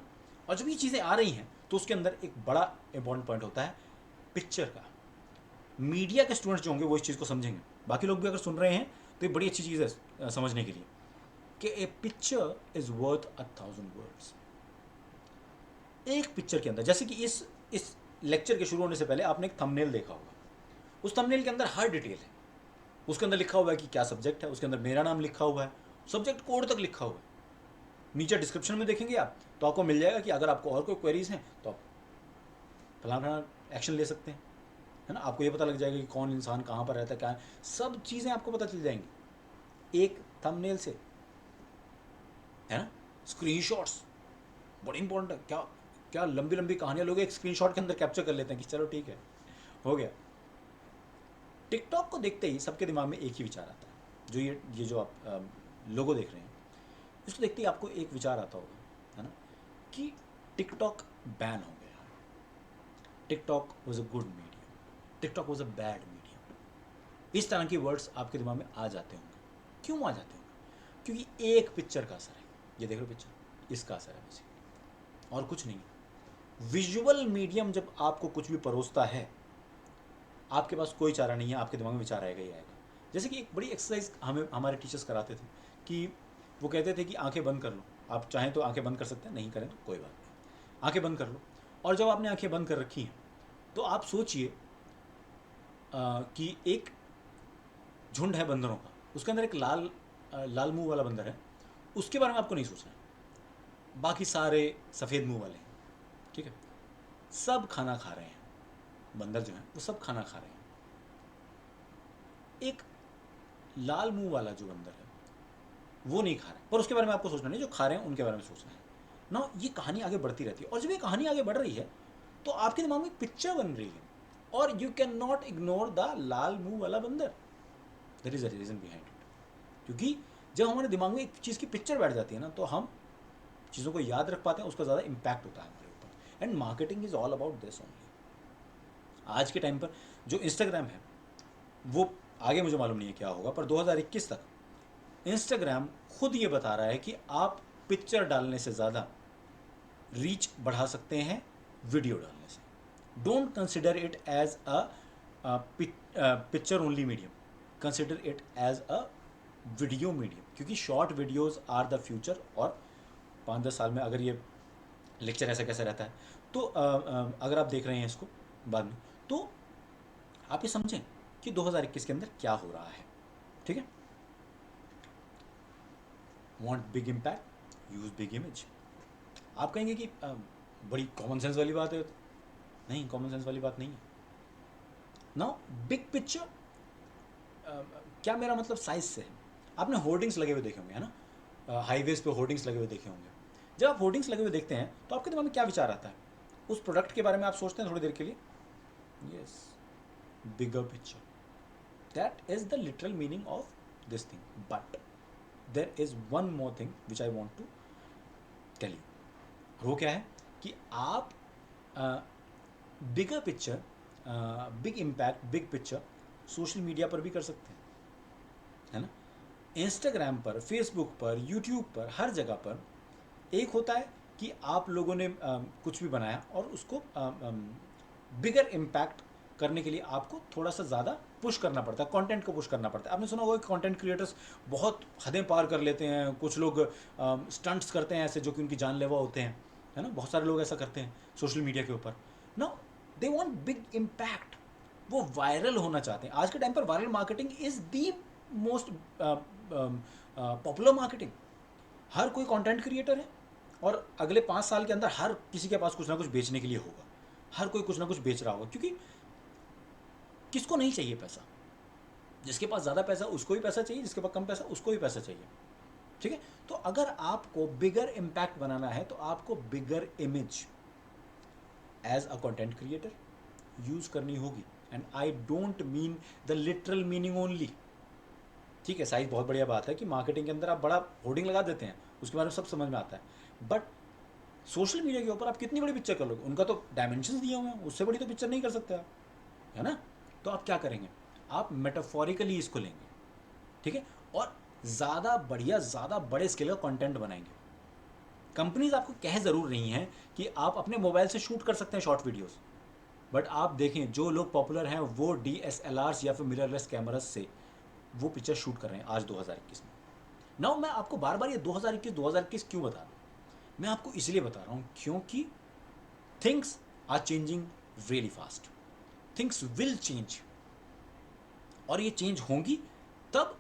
और जब ये चीज़ें आ रही हैं तो उसके अंदर एक बड़ा इंपॉर्टेंट पॉइंट होता है पिक्चर का। मीडिया के स्टूडेंट्स जो होंगे वो इस चीज़ को समझेंगे, बाकी लोग भी अगर सुन रहे हैं तो ये बड़ी अच्छी चीज़ है समझने के लिए, कि ए पिक्चर इज़ वर्थ 1,000 वर्ड्स। एक पिक्चर के अंदर, जैसे कि इस लेक्चर के शुरू होने से पहले आपने एक थंबनेल देखा होगा, उस थंबनेल के अंदर हर डिटेल है। उसके अंदर लिखा हुआ है कि क्या सब्जेक्ट है, उसके अंदर मेरा नाम लिखा हुआ है, सब्जेक्ट कोड तक लिखा हुआ है। नीचे डिस्क्रिप्शन में देखेंगे आप तो आपको मिल जाएगा कि अगर आपको और कोई क्वेरीज हैं तो आप फलाना एक्शन ले सकते हैं, है ना। आपको ये पता लग जाएगा कि कौन इंसान कहाँ पर रहता है, क्या है, सब चीज़ें आपको पता चल जाएंगी एक थंबनेल से, है ना। स्क्रीनशॉट्स बड़ी इंपॉर्टेंट है। क्या क्या लंबी लंबी कहानियाँ लोग एक स्क्रीनशॉट के अंदर कैप्चर कर लेते हैं कि चलो ठीक है, हो गया। टिकटॉक को देखते ही सबके दिमाग में एक ही विचार आता है, जो ये जो आप लोगो देख रहे हैं, इसको देखते ही आपको एक विचार आता होगा, है ना, कि टिकटॉक बैन हो गया, TikTok was a good medium, TikTok was a bad medium. इस तरह के वर्ड्स आपके दिमाग में आ जाते होंगे। क्यों आ जाते होंगे? क्योंकि एक पिक्चर का असर है, ये देख रहे हो पिक्चर, इसका असर है वैसे, और कुछ नहीं। विजुअल मीडियम जब आपको कुछ भी परोसता है, आपके पास कोई चारा नहीं है, आपके दिमाग में विचार आएगा ही आएगा। जैसे कि एक बड़ी एक्सरसाइज हमें हमारे टीचर्स कराते थे, कि वो कहते थे कि आंखें बंद कर लो, आप चाहें तो आंखें बंद कर सकते हैं, नहीं करें तो कोई बात नहीं, आंखें बंद कर लो। और जब आपने आंखें बंद कर रखी हैं तो आप सोचिए कि एक झुंड है बंदरों का, उसके अंदर एक लाल मुंह वाला बंदर है, उसके बारे में आपको नहीं सोचना है, बाकी सारे सफ़ेद मुंह वाले हैं, ठीक है, सब खाना खा रहे हैं, बंदर जो हैं वो सब खाना खा रहे हैं। एक लाल मुंह वाला जो बंदर है वो नहीं खा रहा है, पर उसके बारे में आपको सोचना नहीं, जो खा रहे हैं उनके बारे में सोचना है ना। ये कहानी आगे बढ़ती रहती है, और जब ये कहानी आगे बढ़ रही है तो आपके दिमाग में एक पिक्चर बन रही है और you can not ignore the लाल मुंह वाला बंदर. There is a reason behind it. क्योंकि जब हमारे दिमाग में एक चीज़ की पिक्चर बैठ जाती है ना, तो हम चीज़ों को याद रख पाते हैं, उसका ज़्यादा इम्पैक्ट होता है हमारे ऊपर. And marketing is all about this only. आज के टाइम पर जो इंस्टाग्राम है, वो आगे मुझे मालूम नहीं है क्या होगा, पर 2021 तक इंस्टाग्राम खुद ये बता रहा है कि आप पिक्चर डालने से ज़्यादा रीच बढ़ा सकते हैं वीडियो डालने से. Don't consider it as a picture only medium, consider it as a video medium, क्योंकि short videos are the future. और 5-10 साल में अगर ये लेक्चर ऐसा कैसा रहता है, तो अगर आप देख रहे हैं इसको बाद में, तो आप ये समझें कि 2021 के अंदर क्या हो रहा है. ठीक है. Want big impact, use big image. आप कहेंगे कि बड़ी कॉमन सेंस वाली बात है. नहीं, कॉमन सेंस वाली बात नहीं है. नाउ बिग पिक्चर, क्या मेरा मतलब साइज से है. आपने होर्डिंग्स लगे हुए देखे होंगे, है ना, हाईवेज पे होर्डिंग्स लगे हुए देखे होंगे. जब आप होर्डिंग्स लगे हुए देखते हैं तो आपके दिमाग में क्या विचार आता है? उस प्रोडक्ट के बारे में आप सोचते हैं थोड़ी देर के लिए. Yes, bigger picture. That is the literal meaning of this thing. But there is one more thing which I want to tell you. वो क्या है कि आप bigger picture, big impact, big picture social media पर भी कर सकते हैं, है ना. इंस्टाग्राम पर, फेसबुक पर, यूट्यूब पर, हर जगह पर एक होता है कि आप लोगों ने कुछ भी बनाया और उसको बिगर इम्पैक्ट करने के लिए आपको थोड़ा सा ज़्यादा पुश करना पड़ता है, कंटेंट को पुश करना पड़ता है. आपने सुना होगा कि कंटेंट क्रिएटर्स बहुत हदें पार कर लेते हैं. कुछ लोग स्टंट्स करते हैं ऐसे जो कि उनकी जानलेवा होते हैं, है ना. बहुत सारे लोग ऐसा करते हैं सोशल मीडिया के ऊपर. No, they want big impact. वो वायरल होना चाहते हैं. आज के टाइम पर viral marketing is the most popular marketing. हर कोई कंटेंट क्रिएटर है और अगले 5 साल के अंदर हर किसी के पास कुछ ना कुछ बेचने के लिए होगा. हर कोई कुछ ना कुछ बेच रहा होगा, क्योंकि किसको नहीं चाहिए पैसा. जिसके पास ज़्यादा पैसा उसको भी पैसा चाहिए, जिसके पास कम पैसा उसको भी पैसा चाहिए. ठीक है. तो अगर आपको बिगर इम्पैक्ट बनाना है तो आपको bigger image as a content creator use करनी होगी. And I don't mean the literal meaning only. ठीक है, साइज बहुत बढ़िया बात है कि मार्केटिंग के अंदर आप बड़ा होर्डिंग लगा देते हैं, उसके बारे में सब समझ में आता है. बट सोशल मीडिया के ऊपर आप कितनी बड़ी पिक्चर कर लोगे? उनका तो डायमेंशंस दिए हुए हैं, उससे बड़ी तो पिक्चर नहीं कर सकते आप, है ना. तो आप क्या करेंगे? आप मेटाफोरिकली इसको लेंगे. ठीक है. और ज़्यादा बढ़िया, ज़्यादा बड़े स्केल का कंटेंट बनाएंगे. कंपनीज आपको कह ज़रूर रही हैं कि आप अपने मोबाइल से शूट कर सकते हैं शॉर्ट वीडियोस. बट आप देखें जो लोग पॉपुलर हैं वो DSLRs या फिर मिररलेस कैमरास से वो पिक्चर शूट कर रहे हैं आज 2021 में. नाउ मैं आपको बार बार ये 2021 क्यों बता रहा हूँ? मैं आपको इसलिए बता रहा हूँ क्योंकि things are changing really fast. Things will change, और ये चेंज होंगी तब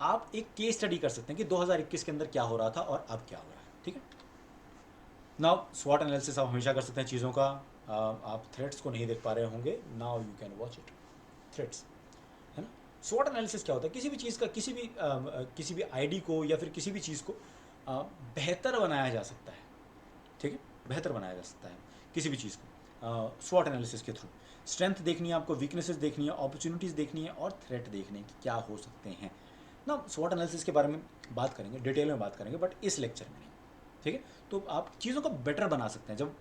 आप एक केस स्टडी कर सकते हैं कि 2021 के अंदर क्या हो रहा था और अब क्या हो रहा है. ठीक है. नाउ स्वॉट एनालिसिस आप हमेशा कर सकते हैं चीज़ों का. आप थ्रेड्स को नहीं देख पा रहे होंगे. Now you can watch it. Threads, है ना. स्वॉट एनालिसिस क्या होता है? किसी भी चीज़ का, किसी भी आईडी को या फिर किसी भी चीज़ को बेहतर बनाया जा सकता है. ठीक है. बेहतर बनाया जा सकता है किसी भी चीज़ को स्वॉट एनालिसिस के थ्रू. स्ट्रेंथ देखनी है आपको, वीकनेसेस देखनी है, अपॉर्चुनिटीज़ देखनी है और थ्रेट देखने की क्या हो सकते हैं ना. स्वॉट एनालिसिस के बारे में बात करेंगे, डिटेल में बात करेंगे, बट इस लेक्चर में नहीं. ठीक है. तो आप चीज़ों को बेटर बना सकते हैं जब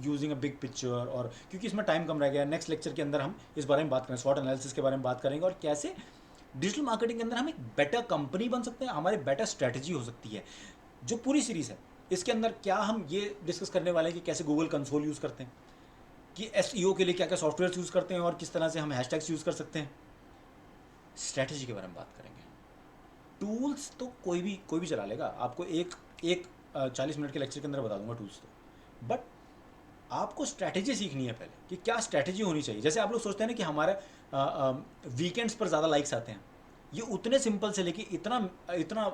यूजिंग अ बिग पिक्चर. और क्योंकि इसमें टाइम कम रह गया, नेक्स्ट लेक्चर के अंदर हम इस बारे में बात करेंगे, स्वॉट एनालिसिस के बारे में बात करेंगे और कैसे डिजिटल मार्केटिंग के अंदर हम एक बेटर कंपनी बन सकते हैं, हमारी बेटर स्ट्रैटेजी हो सकती है. जो पूरी सीरीज़ है इसके अंदर क्या हम ये डिस्कस करने वाले हैं कि कैसे गूगल कंसोल यूज़ करते हैं, कि SEO के लिए क्या क्या सॉफ्टवेयर यूज़ करते हैं और किस तरह से हम हैशटैग्स यूज़ कर सकते हैं. स्ट्रैटेजी के बारे में बात करेंगे. टूल्स तो कोई भी चला लेगा. आपको एक 40 मिनट के लेक्चर के अंदर बता दूंगा टूल्स तो. बट आपको स्ट्रैटेजी सीखनी है पहले कि क्या स्ट्रैटेजी होनी चाहिए. जैसे आप लोग सोचते हैं ना कि हमारे वीकेंड्स पर ज़्यादा लाइक्स आते हैं. ये उतने सिंपल से लेके इतना इतना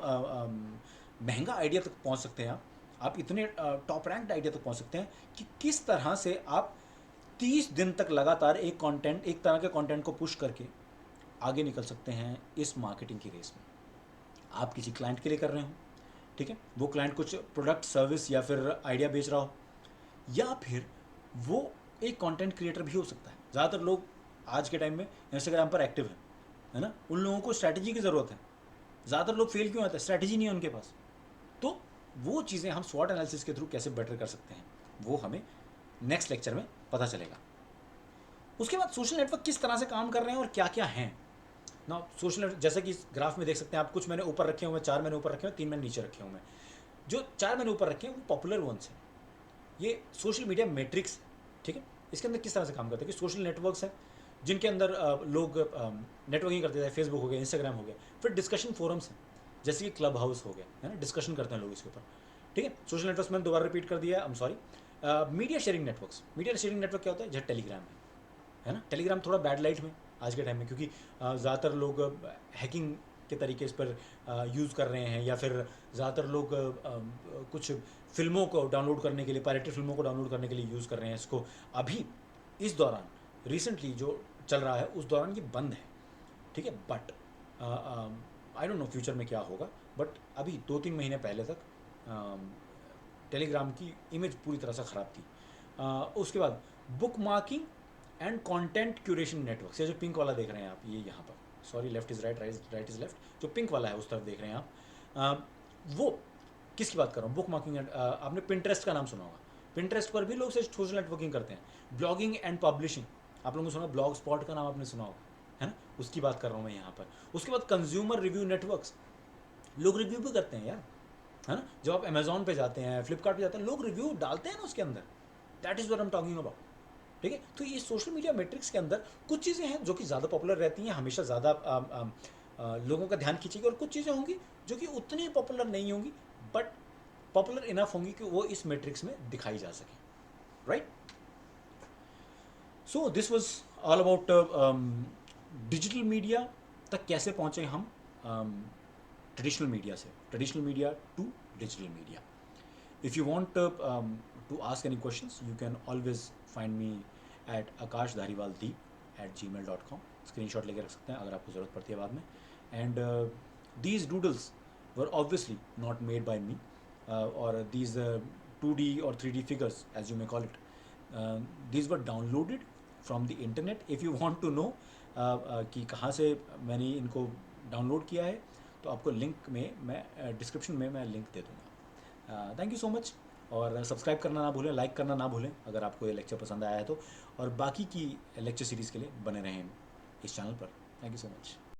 महंगा आइडिया तक पहुंच सकते हैं आप इतने टॉप रैंक्ड आइडिया तक पहुंच सकते हैं कि किस तरह से आप 30 दिन तक लगातार एक तरह के कंटेंट को पुश करके आगे निकल सकते हैं इस मार्केटिंग की रेस में. आप किसी क्लाइंट के लिए कर रहे हो, ठीक है, वो क्लाइंट कुछ प्रोडक्ट, सर्विस या फिर आइडिया बेच रहा हो, या फिर वो एक कंटेंट क्रिएटर भी हो सकता है. ज़्यादातर लोग आज के टाइम में इंस्टाग्राम पर एक्टिव है ना, उन लोगों को स्ट्रैटेजी की ज़रूरत है। ज़्यादातर लोग फेल क्यों होते हैं? स्ट्रैटेजी नहीं है उनके पास। तो वो चीज़ें हम स्वॉट एनालिसिस के थ्रू कैसे बेटर कर सकते हैं, वो हमें नेक्स्ट लेक्चर में पता चलेगा। उसके बाद सोशल नेटवर्क किस तरह से काम कर रहे हैं और क्या क्या हैं ना। सोशल नेटवर्क जैसे कि इस ग्राफ में देख सकते हैं आप, कुछ मैंने ऊपर रखे हुए हैं, 4 मैंने ऊपर रखे हुए हैं, 3 मैंने नीचे रखे हुए हैं। जो 4 मैंने ऊपर रखे हैं वो पॉपुलर वंस हैं। ये सोशल मीडिया मैट्रिक्स है, ठीक है। इसके अंदर किस तरह से काम करते हैं कि सोशल नेटवर्क्स हैं जिनके अंदर लोग नेटवर्किंग करते हैं, फेसबुक हो गया, इंस्टाग्राम हो गया। फिर डिस्कशन फोरम्स हैं जैसे कि क्लब हाउस हो गया, है ना, डिस्कशन करते हैं लोग इसके ऊपर, ठीक है। सोशल नेटवर्क्स मैंने दोबारा रिपीट कर दिया है, I am sorry. Media sharing networks, media sharing network क्या होता है? जैसे टेलीग्राम है ना। टेलीग्राम थोड़ा बैड लाइट में आज के टाइम में, क्योंकि ज़्यादातर लोग हैकिंग के तरीके इस पर यूज़ कर रहे हैं, या फिर ज़्यादातर लोग कुछ फिल्मों को डाउनलोड करने के लिए, पायरेटेड फिल्मों को डाउनलोड करने के लिए यूज़ कर रहे हैं इसको। अभी इस दौरान रिसेंटली जो चल रहा है उस दौरान ये बंद है, ठीक है। But I don't know future में क्या होगा, बट अभी 2-3 महीने पहले तक टेलीग्राम की इमेज पूरी तरह से ख़राब थी। उसके बाद book marking and content curation network, ये जो पिंक वाला देख रहे हैं आप, ये यहाँ पर, sorry left is right, right is left, जो पिंक वाला है उस तरफ देख रहे हैं आप, वो किसकी बात कर रहा हूँ? बुक मार्किंग एंड आपने पिंटरेस्ट का नाम सुना होगा। पिंटरेस्ट पर भी लोग सोशल नेटवर्किंग करते हैं। ब्लॉगिंग एंड पब्लिशिंग, आप लोगों ने सुना, ब्लॉग स्पॉट का नाम आपने सुना होगा, है ना, उसकी बात कर रहा हूँ मैं यहाँ पर। उसके बाद कंज्यूमर रिव्यू नेटवर्क्स, लोग रिव्यू भी करते हैं यार, है ना। जब आप अमेजोन पे जाते हैं, फ्लिपकार्ट पे जाते हैं, लोग रिव्यू डालते हैं ना उसके अंदर। That is what I am talking about, ठीक है। तो ये सोशल मीडिया मैट्रिक्स के अंदर कुछ चीज़ें हैं जो कि ज़्यादा पॉपुलर रहती हैं, हमेशा ज़्यादा लोगों का ध्यान खींचेगी, और कुछ चीज़ें होंगी जो कि उतनी पॉपुलर नहीं होंगी, बट पॉपुलर इनफ होंगी कि वो इस मैट्रिक्स में दिखाई जा सके, right. So this was all about digital media तक कैसे पहुँचे हम ट्रेडिशनल मीडिया से, traditional media to digital media. If you want to ask any questions, you can always find me at akashdhariwaldeep@gmail.com. Screenshot लेके रख सकते हैं अगर आपको ज़रूरत पड़ती है बाद में। And these doodles were obviously not made by me, or these 2D or 3D figures, as you may call it. These were downloaded from the internet. If you want to know कि कहाँ से मैंने इनको download किया है, तो आपको link में मैं डिस्क्रिप्शन में मैं लिंक दे दूँगा। थैंक यू सो मच, और सब्सक्राइब करना ना भूलें, लाइक करना ना भूलें अगर आपको ये लेक्चर पसंद आया है तो, और बाकी की लेक्चर सीरीज़ के लिए बने रहें इस चैनल पर। Thank you so much.